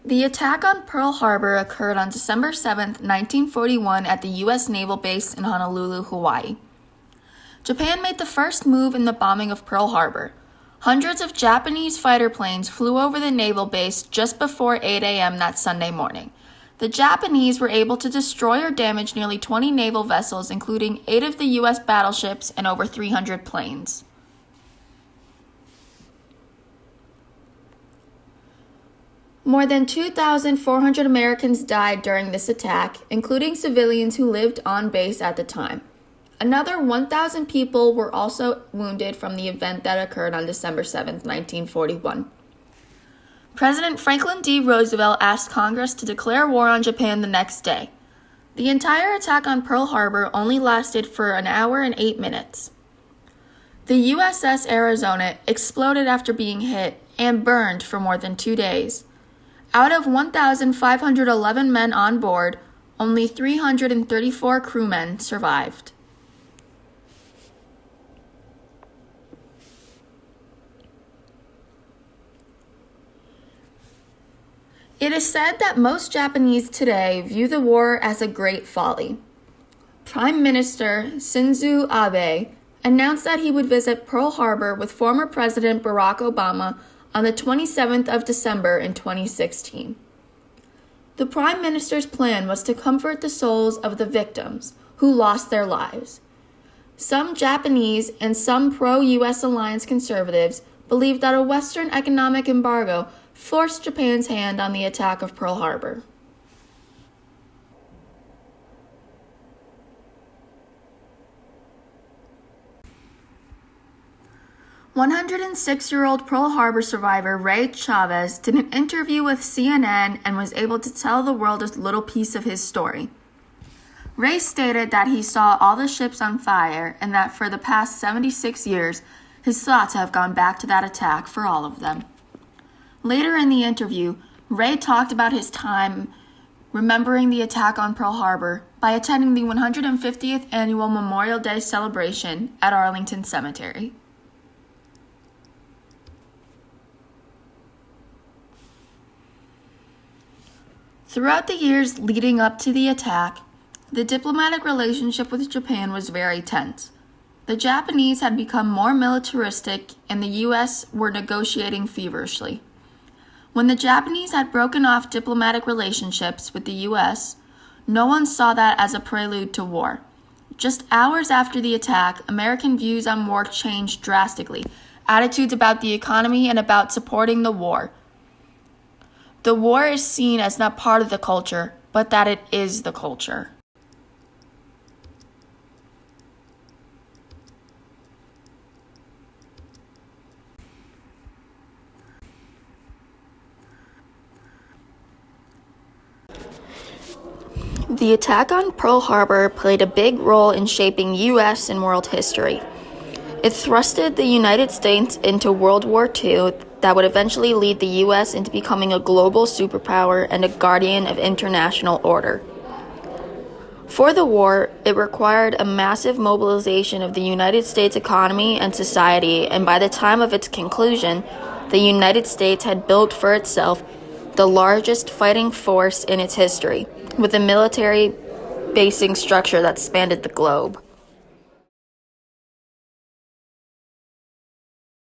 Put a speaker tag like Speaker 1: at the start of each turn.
Speaker 1: The attack on Pearl Harbor occurred on December 7, 1941 at the U.S. Naval Base in Honolulu, Hawaii. Japan made the first move in the bombing of Pearl Harbor. Hundreds of Japanese fighter planes flew over the naval base just before 8 a.m. that Sunday morning. The Japanese were able to destroy or damage nearly 20 naval vessels, including 8 of the U.S. battleships and over 300 planes. More than 2,400 Americans died during this attack, including civilians who lived on base at the time. Another 1,000 people were also wounded from the event that occurred on December 7, 1941. President Franklin D. Roosevelt asked Congress to declare war on Japan the next day. The entire attack on Pearl Harbor only lasted for an hour and 8 minutes. The USS Arizona exploded after being hit and burned for more than 2 days. Out of 1,511 men on board, only 334 crewmen survived. It is said that most Japanese today view the war as a great folly. Prime Minister Shinzo Abe announced that he would visit Pearl Harbor with former President Barack Obama on the 27th of December in 2016. The Prime Minister's plan was to comfort the souls of the victims who lost their lives. Some Japanese and some pro-U.S. alliance conservatives believe that a Western economic embargo forced Japan's hand on the attack of Pearl Harbor. 106-year-old Pearl Harbor survivor Ray Chavez did an interview with CNN and was able to tell the world a little piece of his story. Ray stated that he saw all the ships on fire and that for the past 76 years, his thoughts have gone back to that attack for all of them. Later in the interview, Ray talked about his time remembering the attack on Pearl Harbor by attending the 150th annual Memorial Day celebration at Arlington Cemetery. Throughout the years leading up to the attack, the diplomatic relationship with Japan was very tense. The Japanese had become more militaristic and the U.S. were negotiating feverishly. When the Japanese had broken off diplomatic relationships with the U.S., no one saw that as a prelude to war. Just hours after the attack, American views on war changed drastically, attitudes about the economy and about supporting the war. The war is seen as not part of the culture, but that it is the culture. The attack on Pearl Harbor played a big role in shaping U.S. and world history. It thrusted the United States into World War II that would eventually lead the U.S. into becoming a global superpower and a guardian of international order. For the war, it required a massive mobilization of the United States economy and society, and by the time of its conclusion, the United States had built for itself the largest fighting force in its history, with a military basing structure that spanned the globe.